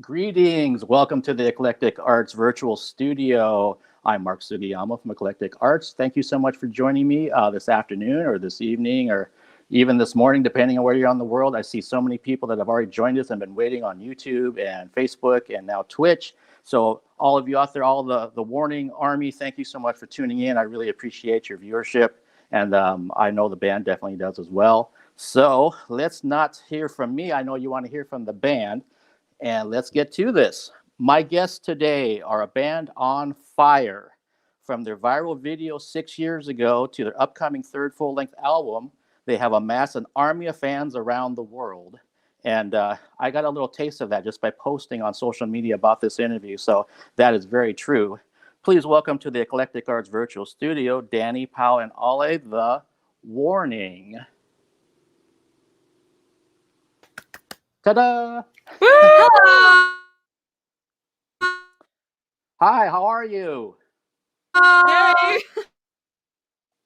Greetings. Welcome to the Eclectic Arts virtual studio. I'm Mark Sugiyama from Eclectic Arts. Thank you so much for joining me this afternoon or this evening or even this morning, depending on where you're on the world. I see so many people that have already joined us and been waiting on YouTube and Facebook and now Twitch. So all of you out there, all the Warning Army, thank you so much for tuning in. I really appreciate your viewership. And I know the band definitely does as well. So let's not hear from me. I know you want to hear from the band. And let's get to this. My guests today are a band on fire. From their viral video 6 years ago to their upcoming third full-length album, they have amassed an army of fans around the world. And I got a little taste of that just by posting on social media about this interview. So that is very true. Please welcome to the Eclectic Arts virtual studio, Dany, Pao, and Ale, the Warning. Ta-da! Hello. Hi, how are you? Hi.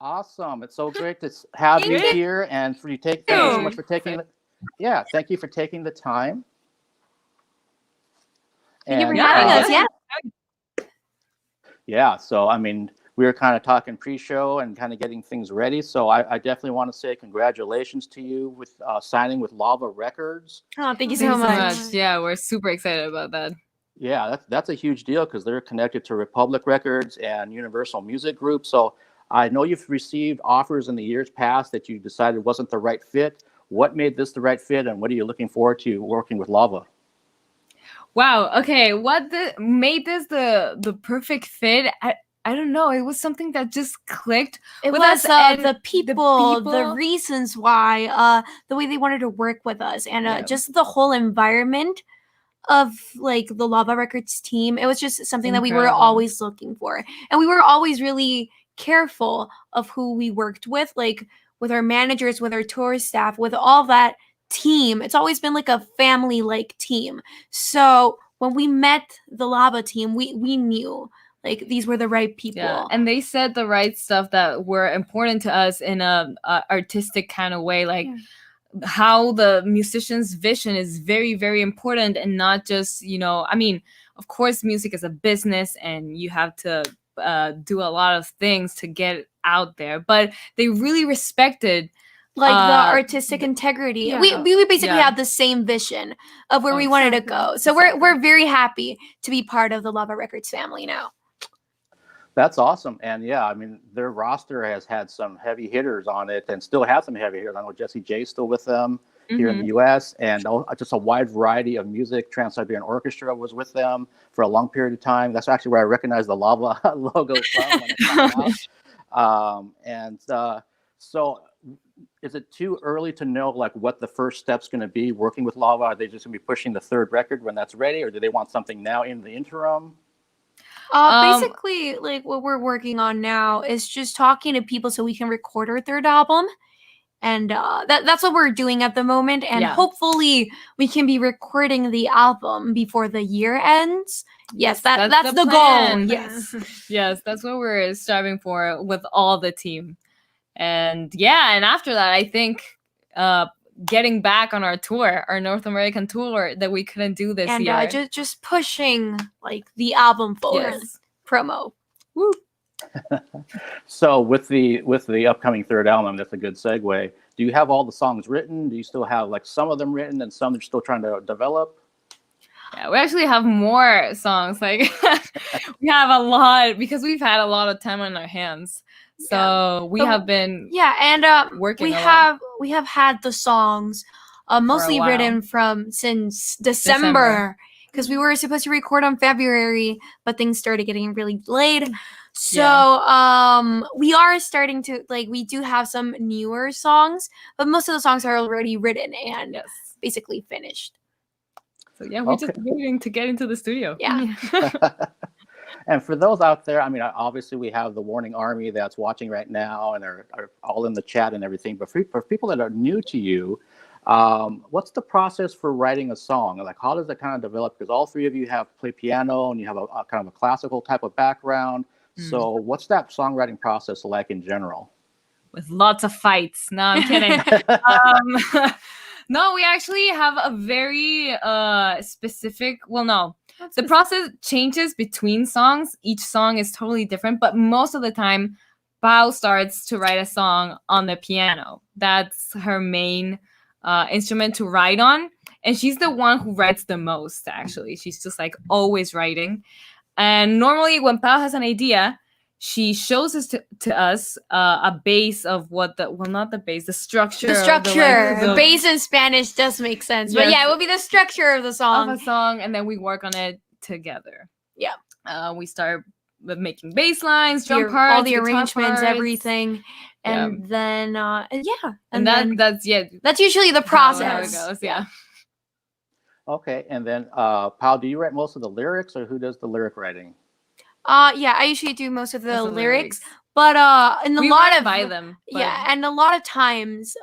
Awesome. It's so great to have you here and for you thank you so much for taking thank you for taking the time. Thank you for having us. Yeah, so I mean, we were kind of talking pre-show and kind of getting things ready. So I definitely want to say congratulations to you with signing with Lava Records. Oh, thank you so much. Yeah, we're super excited about that. Yeah, that's a huge deal because they're connected to Republic Records and Universal Music Group. So I know you've received offers in the years past that you decided wasn't the right fit. What made this the right fit, and what are you looking forward to working with Lava? Wow. Okay, made this the perfect fit? I don't know. It was something that just clicked. It with was us the people, the reasons why, the way they wanted to work with us, and just the whole environment of like the Lava Records team. It was just something that we were always looking for, and we were always really careful of who we worked with, like with our managers, with our tour staff, with all that team. It's always been like a family-like team. So when we met the Lava team, we knew like these were the right people. Yeah, and they said the right stuff that were important to us in a artistic kind of way, like how the musician's vision is very, very important, and not just, I mean, of course, music is a business and you have to do a lot of things to get out there, but they really respected like the artistic integrity. Yeah. We basically have the same vision of where we wanted to go. So we're very happy to be part of the Lava Records family now. That's awesome. And yeah, I mean, their roster has had some heavy hitters on it and still has some heavy hitters. I know Jesse J's still with them here in the US, and just a wide variety of music. Trans-Siberian Orchestra was with them for a long period of time. That's actually where I recognized the Lava logo from when it came out. So is it too early to know like what the first step's going to be working with Lava? Are they just going to be pushing the third record when that's ready, or do they want something now in the interim? Basically, like what we're working on now is just talking to people so we can record our third album, and that's what we're doing at the moment. And hopefully, we can be recording the album before the year ends. Yes, that's the goal. Yes, that's what we're striving for with all the team. And and after that, I think getting back on our tour, our North American tour that we couldn't do this year. And just pushing like the album forward. Promo. Woo. So with the upcoming third album, that's a good segue. Do you have all the songs written? Do you still have like some of them written and some you're still trying to develop? Yeah, we actually have more songs. Like we have a lot because we've had a lot of time on our hands. So we have been working. We have had the songs mostly written since December, because we were supposed to record on February, but things started getting really delayed. So we are starting to we do have some newer songs, but most of the songs are already written and basically finished. So we're just waiting to get into the studio. Yeah. And for those out there, I mean, obviously we have the Warning Army that's watching right now and are all in the chat and everything. But for people that are new to you, what's the process for writing a song? Like, how does it kind of develop? Because all three of you have played piano and you have a kind of a classical type of background. So what's that songwriting process like in general? With lots of fights. No, I'm kidding. No, we actually have a very specific. Well, no, the process changes between songs. Each song is totally different, but most of the time, Bao starts to write a song on the piano. That's her main instrument to write on, and she's the one who writes the most. Actually, she's just like always writing. And normally, when Pao has an idea, she shows us to us a base of what the not the base, the structure. The base in Spanish does make sense, but yeah, it would be the structure of the song. Of a song, and then we work on it together. Yeah, we start with making bass lines, drum parts, all the arrangements, everything, and then that's usually the process. How it goes. Yeah. Okay, and then Pao, do you write most of the lyrics, or who does the lyric writing? Yeah, I usually do most of the lyrics, but and a lot of times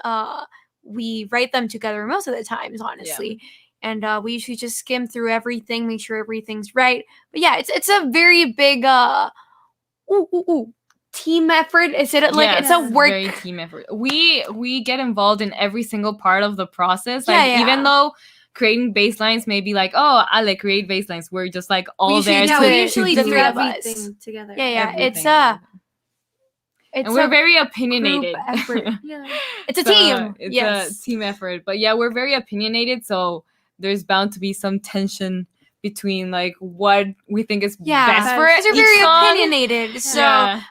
we write them together most of the times, honestly. And we usually just skim through everything, make sure everything's right. But yeah, it's a very big team effort. Is it like it's a work? Very team effort. We get involved in every single part of the process. Like even though creating bass lines may be like, oh, I like create bass lines. We're just like all there. We usually do everything together. Yeah. And we're very opinionated. It's a team. It's a team effort. But yeah, we're very opinionated. So there's bound to be some tension between like what we think is best for us. You're very opinionated. So,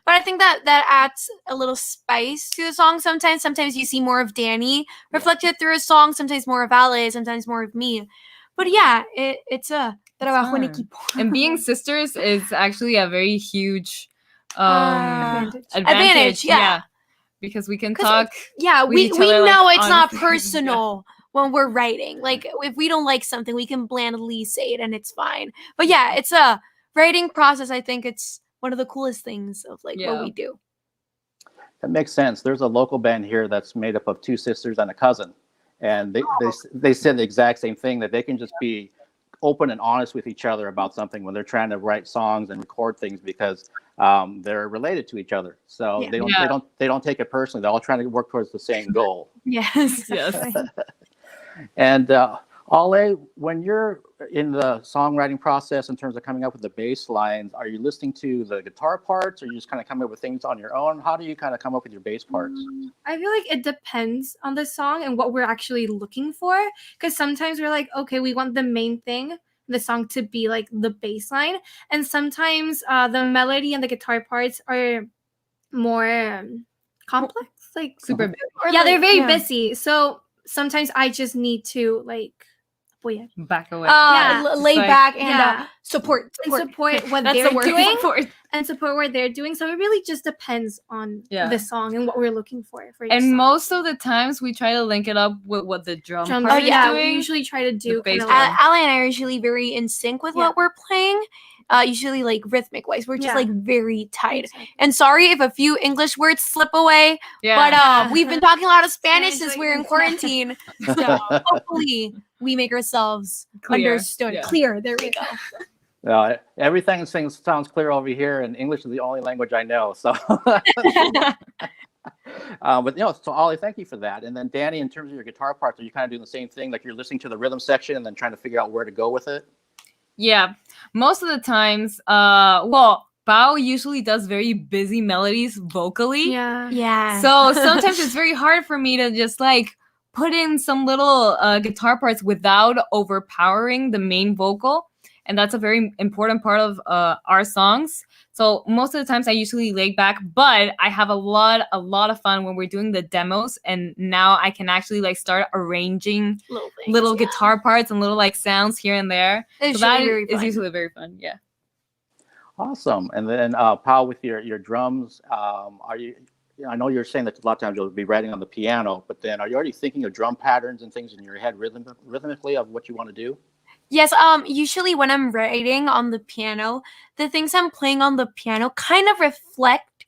but I think that adds a little spice to the song. Sometimes you see more of Dany reflected through a song. Sometimes more of Ale. Sometimes more of me. But yeah, it's a trabajo en equipo. And being sisters is actually a very huge advantage. Yeah, because we can talk. We know it's not personal. When we're writing, like if we don't like something, we can blandly say it and it's fine. But yeah, it's a writing process. I think it's one of the coolest things of like what we do. That makes sense. There's a local band here that's made up of two sisters and a cousin, and they said the exact same thing, that they can just be open and honest with each other about something when they're trying to write songs and record things, because they're related to each other. So they don't take it personally. They're all trying to work towards the same goal. Yes. And Ale, when you're in the songwriting process in terms of coming up with the bass lines, are you listening to the guitar parts, or you just kind of come up with things on your own? How do you kind of come up with your bass parts? I feel like it depends on the song and what we're actually looking for. Because sometimes we're like, okay, we want the main thing, the song to be like the bass line. And sometimes the melody and the guitar parts are more complex, like super big. They're very busy. So sometimes I just need to like back away, lay back and support what they're doing and support what they're doing. So it really just depends on the song and what we're looking for and song. Most of the times we try to link it up with what the drum part is doing. We usually try to do Ale and I are usually very in sync with what we're playing. Usually like rhythmic wise, we're just like very tight. And sorry if a few English words slip away, but we've been talking a lot of Spanish since we're in quarantine. So hopefully we make ourselves understood. Clear. There we go. Everything sounds clear over here, and English is the only language I know. So, but so Ale, thank you for that. And then Dany, in terms of your guitar parts, are you kind of doing the same thing? Like you're listening to the rhythm section and then trying to figure out where to go with it? Yeah, most of the times, Bao usually does very busy melodies vocally. Yeah. So sometimes it's very hard for me to just like put in some little guitar parts without overpowering the main vocal. And that's a very important part of our songs. So most of the times I usually lay back, but I have a lot of fun when we're doing the demos. And now I can actually like start arranging little guitar parts and little like sounds here and there. It's so that really is usually very fun. Yeah. Awesome. And then Pao, with your drums, are you? I know you're saying that a lot of times you'll be writing on the piano, but then are you already thinking of drum patterns and things in your head rhythmically of what you want to do? Yes, usually when I'm writing on the piano, the things I'm playing on the piano kind of reflect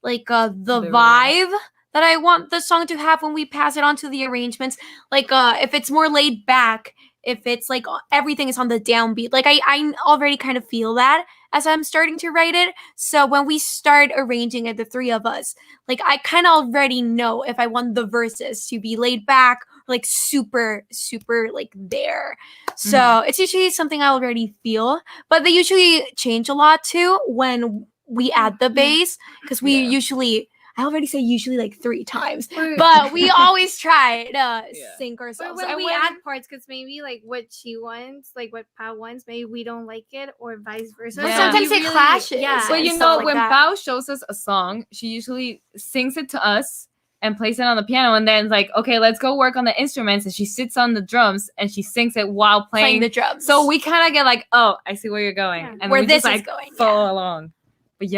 like the vibe that I want the song to have when we pass it on to the arrangements. Like if it's more laid back, if it's like everything is on the downbeat. Like I already kind of feel that as I'm starting to write it. So when we start arranging it, the three of us, like I kind of already know if I want the verses to be laid back, like super, super like there. So it's usually something I already feel, but they usually change a lot too when we add the bass, because we usually, I already say usually like 3 times, but we always try to sync ourselves. When we add parts, because maybe like what she wants, like what Pao wants, maybe we don't like it, or vice versa. Or sometimes it clashes. Yeah. But you know, when Pao shows us a song, she usually sings it to us and plays it on the piano, and then like, okay, let's go work on the instruments, and she sits on the drums and she sings it while playing the drums. So we kind of get like, oh, I see where you're going, and where we this just, like, is going, follow along. But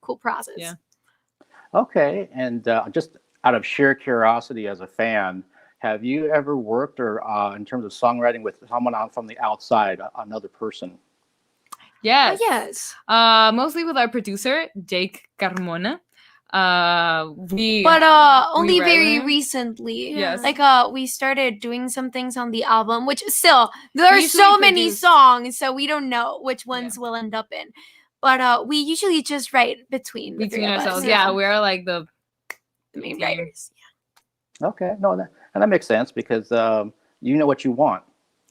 cool process. Yeah. Okay, and just out of sheer curiosity as a fan, have you ever worked or in terms of songwriting with someone from the outside, another person? Yes. Yes. Mostly with our producer, Jake Carmona. Only very recently. Yes. Like we started doing some things on the album, which still there are usually so many produce. songs, so we don't know which ones will end up in. But we usually just write between ourselves. Us. Yeah, we're like the main writers. Okay, no, that makes sense because you know what you want.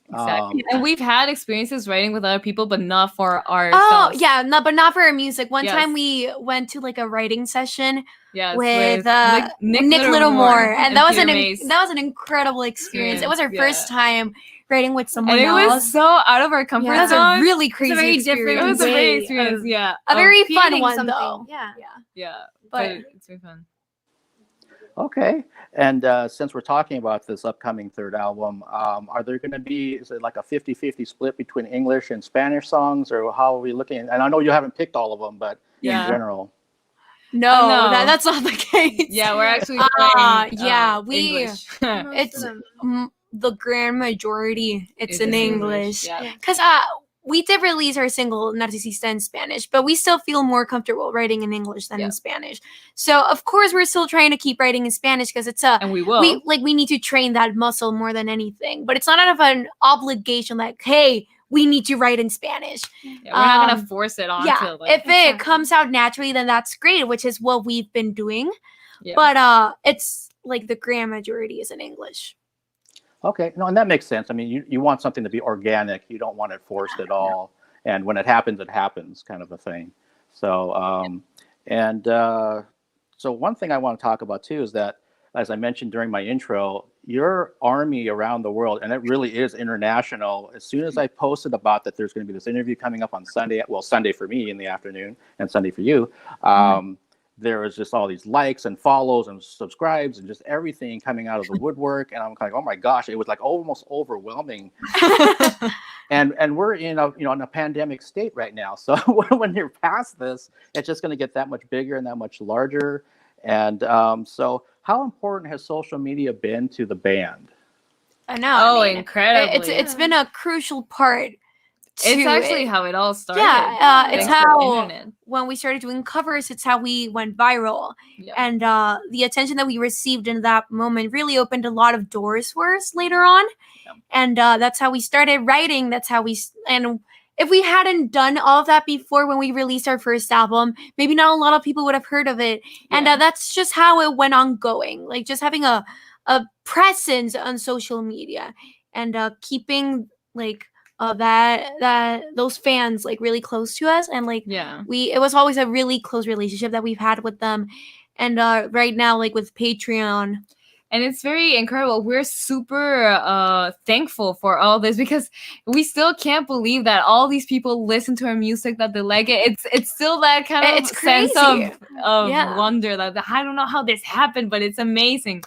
Exactly. And we've had experiences writing with other people, but not for our Oh, yeah, but not for our music. One time we went to like a writing session with Nick Littlemore, and that was an incredible experience. It was our first time writing with someone else. It was so out of our comfort zone. It was a really crazy experience. It was a great experience, A very fun one, though. Yeah. But it's very fun. Okay, and since we're talking about this upcoming third album, are there going to be, is it like a 50-50 split between English and Spanish songs, or how are we looking? And I know you haven't picked all of them, but in general. No, that's not the case. Yeah, we're actually English. It's the grand majority. It's in English. Because we did release our single Narcisista in Spanish, but we still feel more comfortable writing in English than in Spanish. So of course we're still trying to keep writing in Spanish because it's and we will. We need to train that muscle more than anything. But it's not out of an obligation like, hey, we need to write in Spanish. Yeah, we're not gonna force it on. If it comes out naturally, then that's great, which is what we've been doing. Yeah. But it's like the grand majority is in English. Okay, no, and that makes sense. I mean, you want something to be organic. You don't want it forced at all. And when it happens, kind of a thing. So, so one thing I want to talk about too is that, as I mentioned during my intro, your army around the world, and it really is international. As soon as I posted about that there's going to be this interview coming up on Sunday, well, Sunday for me in the afternoon and Sunday for you, there was just all these likes and follows and subscribes and just everything coming out of the woodwork. And I'm like, oh my gosh, it was like almost overwhelming. and we're in a pandemic state right now. So when you're past this, it's just going to get that much bigger and that much larger. And so how important has social media been to the band? I know. Incredibly. It's been a crucial part. It's actually how it all started. Yeah, it's how when we started doing covers, it's how we went viral. Yeah. And the attention that we received in that moment really opened a lot of doors for us later on. Yeah. And that's how we started writing. And if we hadn't done all of that before when we released our first album, maybe not a lot of people would have heard of it. Yeah. And that's just how it went on going. Like just having a presence on social media and keeping like that those fans like really close to us, and like it was always a really close relationship that we've had with them. And right now, like with Patreon, and it's very incredible. We're super thankful for all this because we still can't believe that all these people listen to our music, that they like it. It's still that kind of sense of wonder. Like I don't know how this happened, but it's amazing.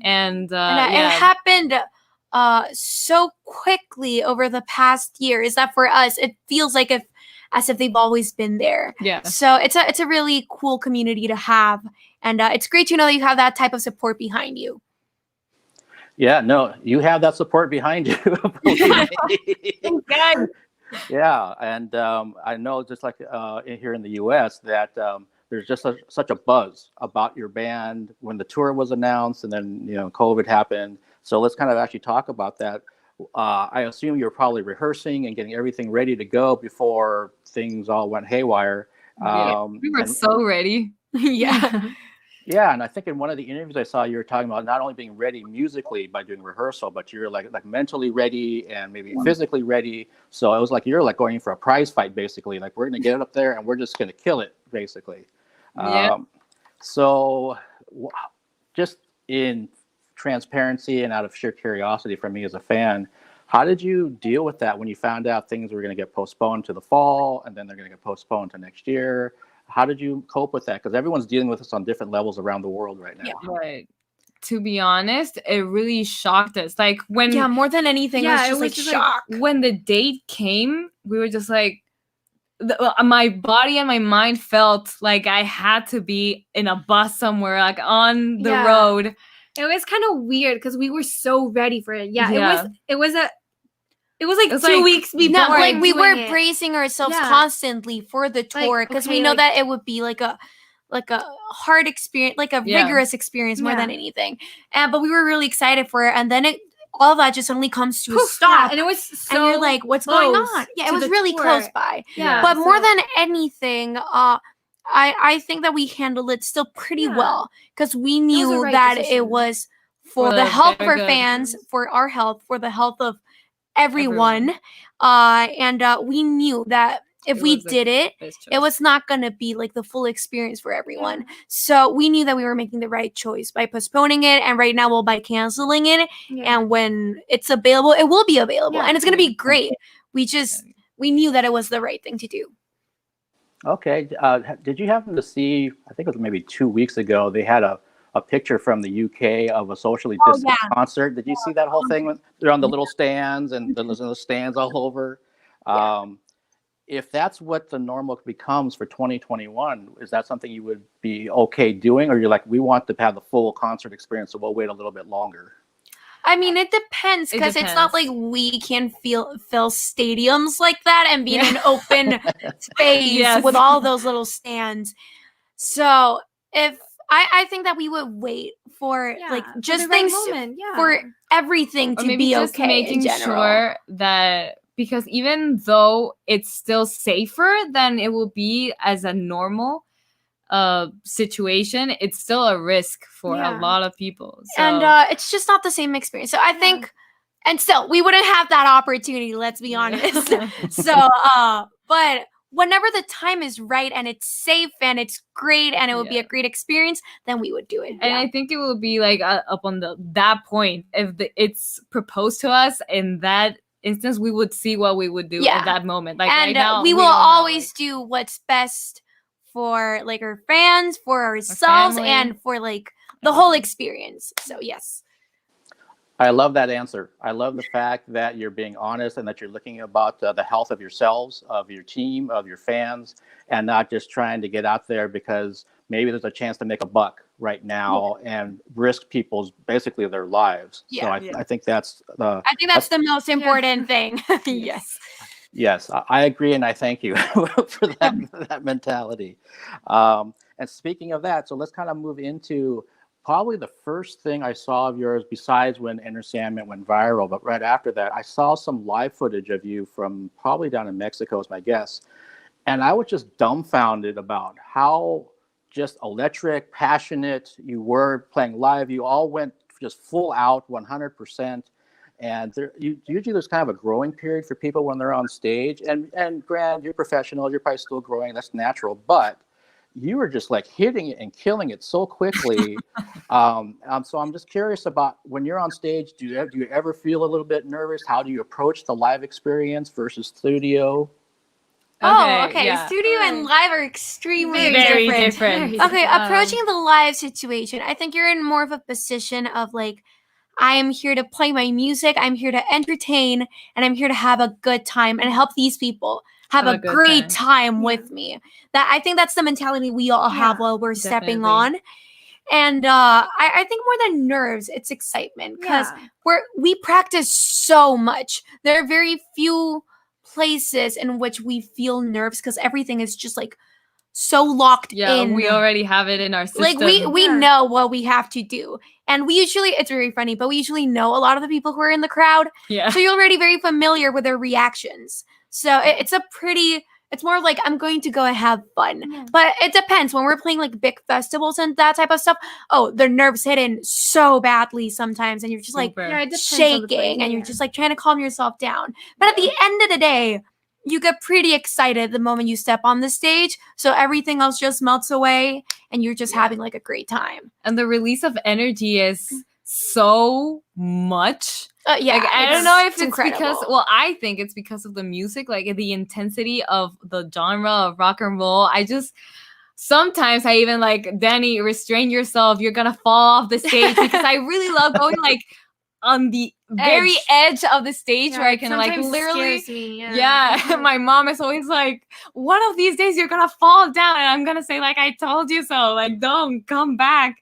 And it happened so quickly over the past year. Is that for us it feels like as if they've always been there. So it's a really cool community to have, and it's great to know that you have that type of support behind you. No, you have that support behind you. Yeah, and I know just like here in the US that there's just such a buzz about your band when the tour was announced, and then COVID happened. So let's kind of actually talk about that. I assume you were probably rehearsing and getting everything ready to go before things all went haywire. Yeah, we were so ready. Yeah. Yeah, and I think in one of the interviews I saw, you were talking about not only being ready musically by doing rehearsal, but you're like mentally ready and maybe physically ready. So it was like you're like going for a prize fight, basically. Like we're gonna get up there and we're just gonna kill it, basically. Yeah. So just in transparency and out of sheer curiosity from me as a fan, how did you deal with that when you found out things were going to get postponed to the fall and then they're going to get postponed to next year? How did you cope with that? Because everyone's dealing with this on different levels around the world right now. Yeah. Right. To be honest, it really shocked us. Like when more than anything, it was just shock. When the date came, we were just like, my body and my mind felt like I had to be in a bus somewhere, like on the road. It was kind of weird because we were so ready for it. It was like 2 weeks before. No, like we were bracing ourselves constantly for the tour because we know that it would be like a hard experience, like a rigorous experience more than anything. But we were really excited for it, and then all of that just suddenly comes to a stop, and it was so. And you're like, "What's going on?" Yeah, it was really close by. Yeah, but more than anything, I think that we handled it still pretty well because we knew that it was for the health of our fans, for our health, for the health of everyone. And we knew that if we did it, it was not going to be like the full experience for everyone. Yeah. So we knew that we were making the right choice by postponing it. And right now, by canceling it. Yeah. And when it's available, it will be available. Yeah. And it's going to be great. We knew that it was the right thing to do. Okay. Did you happen to see, I think it was maybe 2 weeks ago, they had a picture from the UK of a socially distant concert. Did you see that whole thing? They're on the little stands and there's the stands all over. If that's what the normal becomes for 2021, is that something you would be okay doing? Or you're like, we want to have the full concert experience, so we'll wait a little bit longer? I mean, it depends because it's not like we can fill stadiums like that and be in an open space with all those little stands. So if I think that we would wait for like just things for everything to be just okay. Making sure that, because even though it's still safer than it will be as a normal situation, it's still a risk for a lot of people. So. And it's just not the same experience. So I think, and still, we wouldn't have that opportunity, let's be honest. So, but whenever the time is right and it's safe and it's great and it would be a great experience, then we would do it. And I think it will be like up on that point, if it's proposed to us in that instance, we would see what we would do at that moment. Like and right now, we will always do what's best for like our fans, for ourselves, and for like the whole experience. So yes. I love that answer. I love the fact that you're being honest and that you're looking about the health of yourselves, of your team, of your fans, and not just trying to get out there because maybe there's a chance to make a buck right now and risk people's basically their lives. So I think that's the most important thing. Yes. Yes, I agree, and I thank you for that mentality. And speaking of that, so let's kind of move into probably the first thing I saw of yours, besides when Enter Sandman went viral, but right after that, I saw some live footage of you from probably down in Mexico, is my guess. And I was just dumbfounded about how just electric, passionate you were playing live. You all went just full out, 100%. And usually there's kind of a growing period for people when they're on stage. And Grant, you're professional, you're probably still growing, that's natural. But you were just like hitting it and killing it so quickly. So I'm just curious about when you're on stage, do you ever feel a little bit nervous? How do you approach the live experience versus studio? Okay. Yeah. Studio and live are extremely different. Okay, approaching the live situation, I think you're in more of a position of like, I am here to play my music, I'm here to entertain, and I'm here to have a good time and help these people have a great time with me. That I think that's the mentality we all have while we're stepping on. And I think more than nerves, it's excitement because we practice so much. There are very few places in which we feel nerves because everything is just like so locked in. We already have it in our system. Like we know what we have to do. And it's very funny, but we usually know a lot of the people who are in the crowd. Yeah. So you're already very familiar with their reactions. So it's more like I'm going to go and have fun. Yeah. But it depends. When we're playing like big festivals and that type of stuff, their nerves hit in so badly sometimes. And you're just like Super. Yeah, it depends on the place, shaking and you're yeah. just like trying to calm yourself down. But at the end of the day, you get pretty excited the moment you step on the stage. So everything else just melts away and you're just having like a great time. And the release of energy is so much. Yeah, like, I don't know if it's incredible. because, well, I think it's because of the music, like the intensity of the genre of rock and roll. Sometimes I even like, Dany, restrain yourself. You're gonna fall off the stage because I really love going like on the very edge of the stage where I can like literally, my mom is always like, one of these days you're gonna fall down, and I'm gonna say like, I told you so, like, don't come back.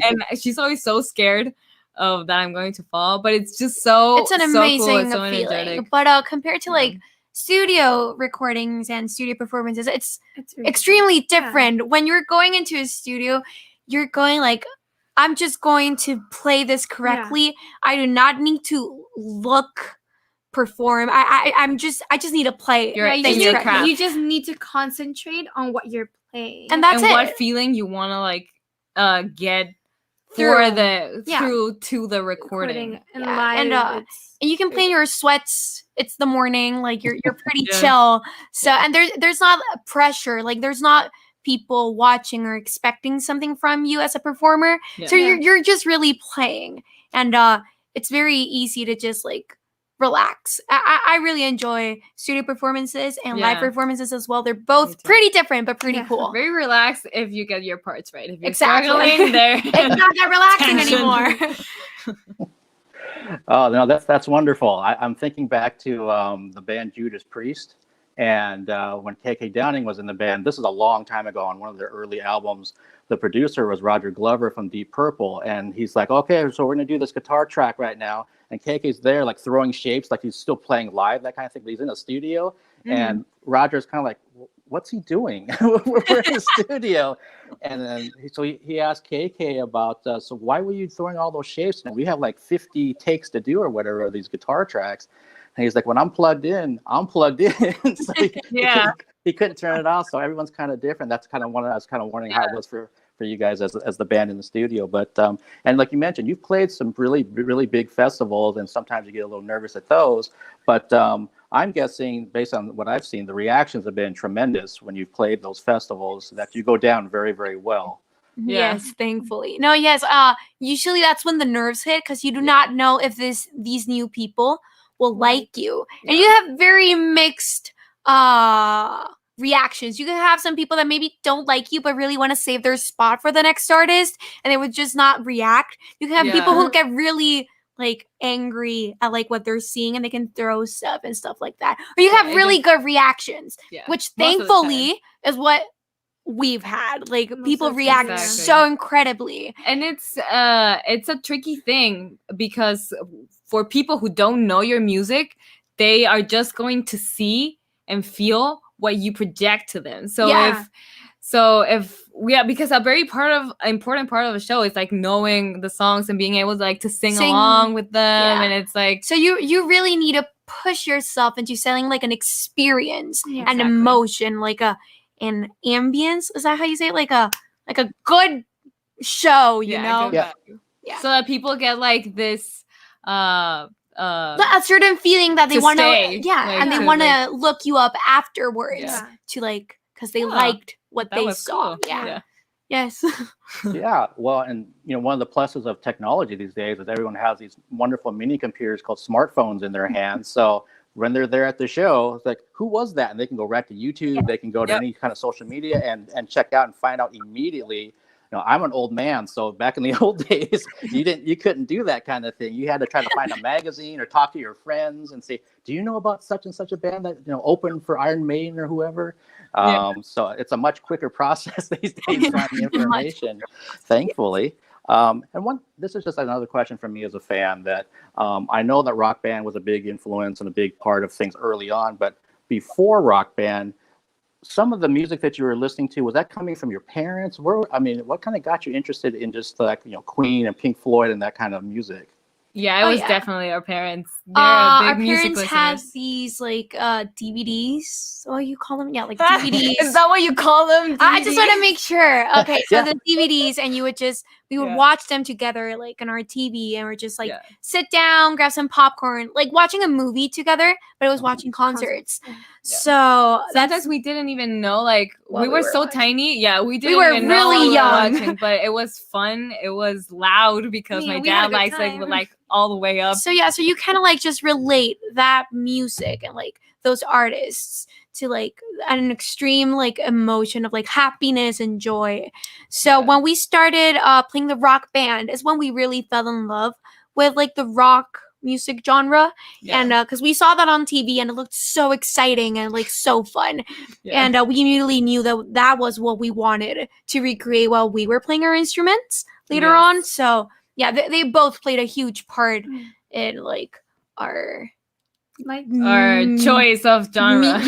And she's always so scared of that I'm going to fall, but it's just it's an amazing cool. It's so feeling. energetic. But compared to like studio recordings and studio performances, it's really extremely different. When you're going into a studio, you're going like, I'm just going to play this correctly. I do not need to perform. I just need to play. You just need to concentrate on what you're playing, and that's what feeling you want to like get through to the recording. And live, and you can play in your sweats. It's the morning, like you're pretty chill. So and there's not pressure. Like there's not people watching or expecting something from you as a performer. So you're just really playing, and it's very easy to just like relax. I really enjoy studio performances and live performances as well. They're both pretty different but pretty cool. Very relaxed if you get your parts right. If you're struggling, it's not that relaxing anymore. Oh no, that's wonderful. I'm thinking back to the band Judas Priest. And when KK Downing was in the band, this is a long time ago on one of their early albums, the producer was Roger Glover from Deep Purple. And he's like, okay, so we're going to do this guitar track right now. And KK's there like throwing shapes, like he's still playing live, that kind of thing. But he's in a studio. And Roger's kind of like, what's he doing? We're in the studio. And then he asked KK about, so why were you throwing all those shapes? And we have like 50 takes to do or whatever, these guitar tracks. And he's like, when I'm plugged in, I'm plugged in. So he couldn't turn it off. So everyone's kind of different. That's kind of one I was kind of wondering how it was for you guys as the band in the studio. But and like you mentioned, you've played some really, really big festivals, and sometimes you get a little nervous at those. But I'm guessing, based on what I've seen, the reactions have been tremendous when you've played those festivals, that you go down very, very well. Yes, thankfully. No, yes. Usually that's when the nerves hit, because you do not know if these new people will like you, and you have very mixed reactions. You can have some people that maybe don't like you but really want to save their spot for the next artist, and they would just not react. You can have people who get really like angry at like what they're seeing, and they can throw stuff and stuff like that. Or you have really good reactions, which thankfully is what we've had. Like people react so incredibly, and it's a tricky thing, because for people who don't know your music, they are just going to see and feel what you project to them. Because a very important part of the show is like knowing the songs and being able to like to sing along with them, and it's like, so you really need to push yourself into selling like an experience and emotion, like an ambience. Is that how you say it? Like a good show, you know? So that people get like this a certain feeling that they want to and they want to look you up afterwards to like, because they liked what they saw. Cool. Yes. Well, and one of the pluses of technology these days is everyone has these wonderful mini computers called smartphones in their hands. So when they're there at the show, it's like, who was that? And they can go right to YouTube. They can go to any kind of social media and check out and find out immediately. I'm an old man, so back in the old days, you couldn't do that kind of thing. You had to try to find a magazine or talk to your friends and say, do you know about such and such a band that opened for Iron Maiden or whoever? So it's a much quicker process these days finding information, thankfully. This is just another question from me as a fan, that I know that Rock Band was a big influence and a big part of things early on, but before Rock Band, some of the music that you were listening to, was that coming from your parents? What kind of got you interested in just like, Queen and Pink Floyd and that kind of music? Yeah, it was definitely our parents. They're Our big music parents had listeners. these like DVDs. What do you call them? Yeah, like DVDs. Is that what you call them? I just want to make sure. Okay, so Yeah. the DVDs, and we would watch them together, like on our TV, and we're just like sit down, grab some popcorn, like watching a movie together, but it was watching concerts. Yeah. So sometimes we didn't even know, like we were so watching. Tiny. Yeah, we didn't were even know really what we were young. watching, but it was fun. It was loud because my We had a dad good likes time. like all the way up. So you kind of like just relate that music and like those artists to like an extreme like emotion of like happiness and joy. So when we started playing the rock band is when we really fell in love with like the rock music genre, and because we saw that on TV and it looked so exciting and like so fun, and we immediately knew that was what we wanted to recreate while we were playing our instruments later on. So they both played a huge part in like our choice of genre.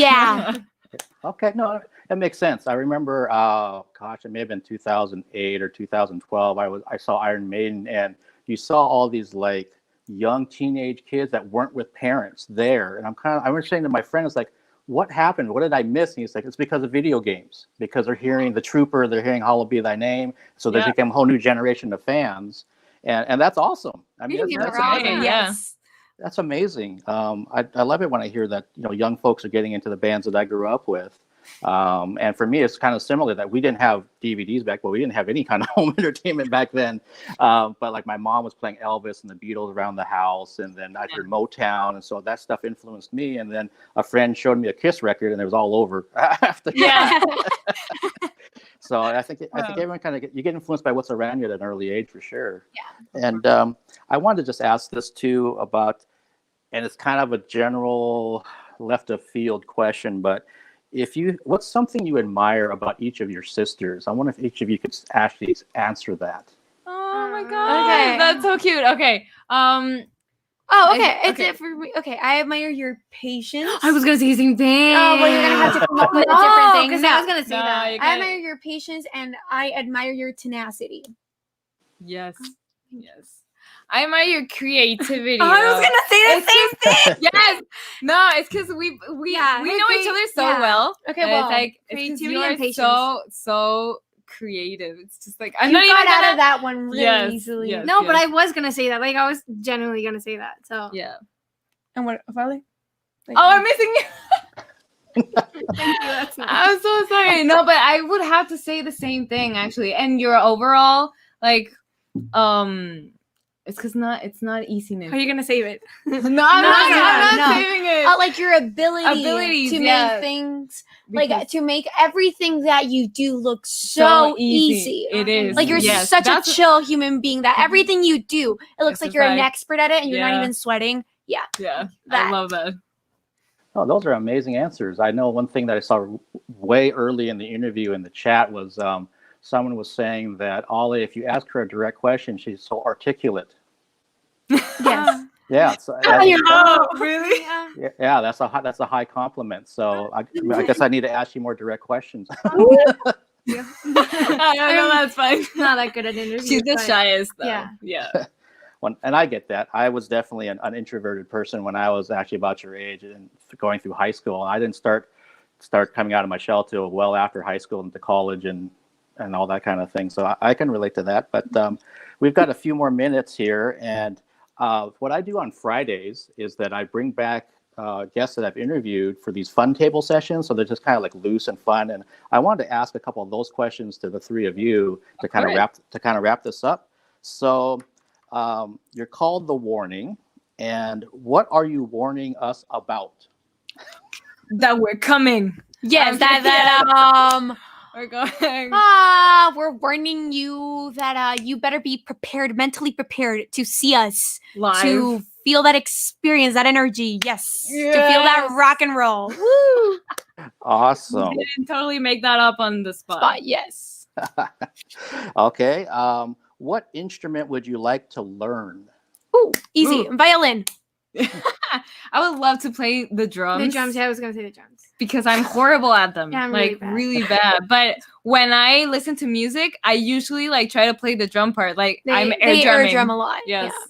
Okay, no, it makes sense. I remember, it may have been 2008 or 2012. I saw Iron Maiden, and you saw all these like young teenage kids that weren't with parents there, and I was saying to my friend, it's like, what happened? What did I miss? And he's like, it's because of video games, because they're hearing The Trooper, they're hearing Hallowed Be Thy Name, so they became a whole new generation of fans, and that's awesome. I mean, that's amazing. Yes. That's amazing. I love it when I hear that young folks are getting into the bands that I grew up with. And for me, it's kind of similar that we didn't have DVDs back, but we didn't have any kind of home entertainment back then. But like my mom was playing Elvis and the Beatles around the house, and then I heard Motown, and so that stuff influenced me. And then a friend showed me a Kiss record, and it was all over after. So I think everyone you get influenced by what's around you at an early age for sure. Yeah. And I wanted to just ask this too about, and it's kind of a general left of field question, but what's something you admire about each of your sisters? I wonder if each of you could actually answer that. Oh my god, that's so cute. Okay. It's it for me. Okay, I admire your patience. I was gonna say the same thing. Oh, well, you're gonna have to come up with a different thing. Because I was gonna say that. I admire your patience, and I admire your tenacity. Yes. I admire your creativity. I was gonna say the same thing. Yes. No, it's because we know each other so well. Okay, well, it's like creativity and patience. So creative. It's just like I'm not even out of that one really easily. Yes, but I was gonna say that. Like I was genuinely gonna say that. So And what, Father? I'm missing you. Thank you. That's nice. I'm so sorry. No, but I would have to say the same thing actually. And your overall like it's because it's not easiness. How are you gonna save it? No, I'm not saving it. Like your abilities to make things, like to make everything that you do look so easy. It is. Like you're such a chill human being that everything you do, it looks like you're an expert at it and you're not even sweating. Yeah. I love that. Oh, those are amazing answers. I know one thing that I saw way early in the interview in the chat was someone was saying that Ollie, if you ask her a direct question, she's so articulate. Yes. Yeah. So really? Yeah, that's a high compliment. So I guess I need to ask you more direct questions. I know that's fine. Not that good at interviews. She's the shyest though. Yeah. And I get that. I was definitely an introverted person when I was actually about your age and going through high school. I didn't start coming out of my shell till well after high school into college and all that kind of thing. So I can relate to that. But we've got a few more minutes here. And what I do on Fridays is that I bring back guests that I've interviewed for these fun table sessions. So they're just kind of like loose and fun. And I wanted to ask a couple of those questions to the three of you to kind of wrap this up. So you're called The Warning. And what are you warning us about? That we're coming. Yes, we're going. We're warning you that you better be mentally prepared to see us live, to feel that experience, that energy. Yes. To feel that rock and roll. Woo! Awesome. You didn't totally make that up on the spot. Yes. Okay. What instrument would you like to learn? Ooh, easy. Violin. I would love to play the drums. The drums, yeah, I was gonna say the drums. Because I'm horrible at them. Yeah, I'm like really really bad. But when I listen to music, I usually like try to play the drum part. Like I'm air drumming. Drum a lot. Yes. Yeah.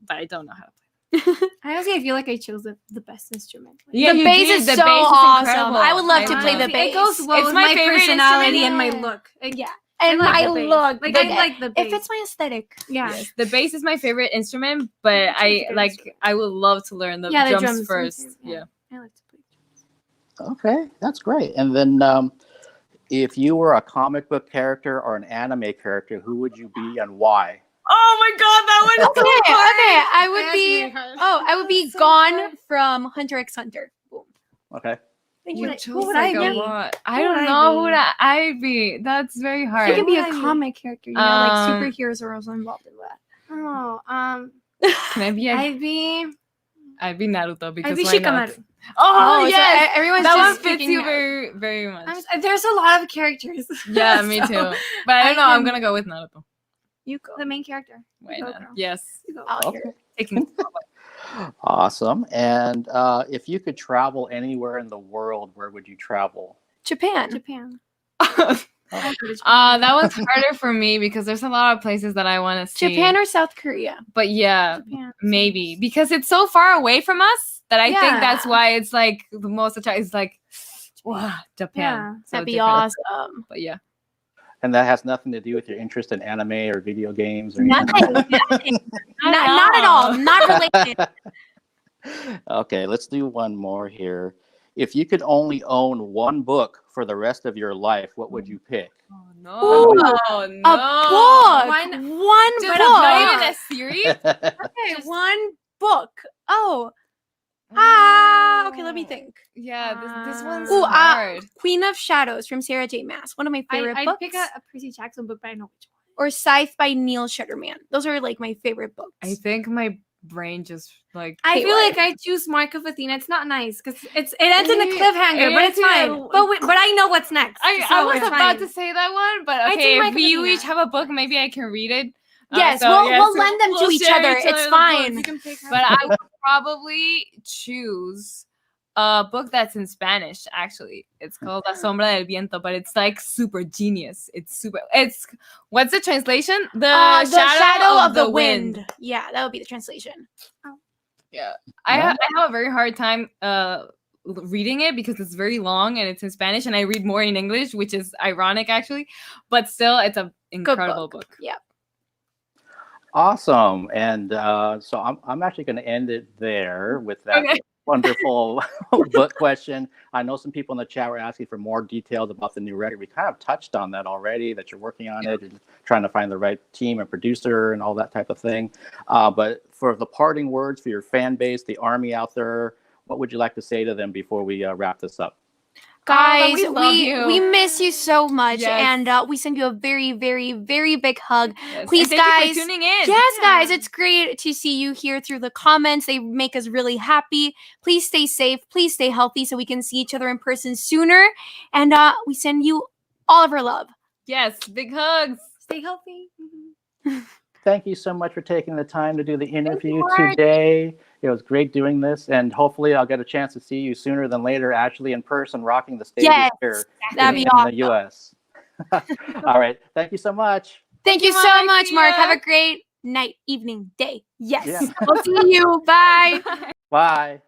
But I don't know how to play. I honestly feel like I chose the best instrument. Yeah, the bass is so awesome. Incredible. I would love to play the It bass. goes well It's with my my favorite personality and instrument. my look. Yeah. I And like my the bass. look. Like, Like, I like the bass. It fits my aesthetic. Yeah. Yes, the bass is my favorite instrument, but It's my I favorite like instrument. I would love to learn the Yeah, the drums drums first. yeah. I like to play drums. Okay, that's great. And then if you were a comic book character or an anime character, who would you be and why? Oh my god, that one is so hard. Okay. I would That's be. really hard. Oh, I would be So Gone hard. from Hunter x Hunter. Boom. Okay. Thank Who you. would I- Chose who would like I a be? lot. I Who would don't I know be? who that I'd be. That's very hard. It could be Who a would I be? comic character. You know, like Um, superheroes are also involved in that. Oh, Can I be a, I'd be Naruto because I'd be why not? Shikamaru. Oh, so yes, everyone's that one just fits picking you out. very very much. There's a lot of characters. Yeah, me So, too. But I don't know. I'm can- gonna go with Naruto. You go. The main character. Why Go, not? girl. Yes, You go. I'll hear Okay. it. taking. Awesome. And if you could travel anywhere in the world, where would you travel? Japan. Japan. That one's harder for me because there's a lot of places that I want to see. Japan or South Korea. But yeah, Japan. maybe because it's so far away from us that I think Yeah. that's why it's like the most attractive. It's like, wow, Japan. Yeah, So That'd be different. awesome. But yeah, And that has nothing to do with your interest in anime or video games or anything. Nothing. Not at all. Not related. Okay, let's do one more here. If you could only own one book for the rest of your life, what would you pick? Oh no, Ooh, no, A no. book. One Dude, book. not even a series. Okay, one book. Oh. Okay, let me think. Yeah, this one's Ooh, hard. Queen of Shadows from Sarah J. Maas. One of my favorite I'd books. pick a Percy Jackson book, but I know which Or Scythe by Neil Shutterman. Those are like my favorite books. I think my brain just like. I Hey, feel what? like I choose Mark of Athena. It's not nice because it ends in a It cliffhanger, but ends it's in a- fine. But I know what's next. I so was it's about fine. to say that one, but I okay, think if Mike we Athena. each have a book, maybe I can read it. Yes, So, we'll lend them to we'll each share other. each It's other's fine. books. You can pick her. But I would probably choose a book that's in Spanish. Actually, it's called La Sombra del Viento, but it's like super genius. It's what's the translation? The shadow of the wind. Yeah, that would be the translation. Yeah, I have a very hard time reading it because it's very long and it's in Spanish, and I read more in English, which is ironic actually. But still, it's an incredible book. Yeah. Awesome. And so I'm actually going to end it there with that Okay. wonderful book question. I know some people in the chat were asking for more details about the new record. We kind of touched on that already, that you're working on it and trying to find the right team and producer and all that type of thing. But for the parting words for your fan base, the army out there, what would you like to say to them before we wrap this up? Guys, we love you. we miss you so much, Yes. and we send you a very, very, very big hug. Yes. Please, and thank you guys. for tuning in. Yes, guys, Yeah. it's great to see you here through the comments. They make us really happy. Please stay safe. Please stay healthy so we can see each other in person sooner. And we send you all of our love. Yes, big hugs. Stay healthy. Thank you so much for taking the time to do the interview Mark. today. It was great doing this, and hopefully I'll get a chance to see you sooner than later, actually in person, rocking the stage Yes, here that'd be in awesome. the U.S. All right. Thank you so much. Thank you Thank you, so Mike. much, See Mark. ya. Have a great night, evening, day. Yes. Yeah. We'll see you. Bye. Bye.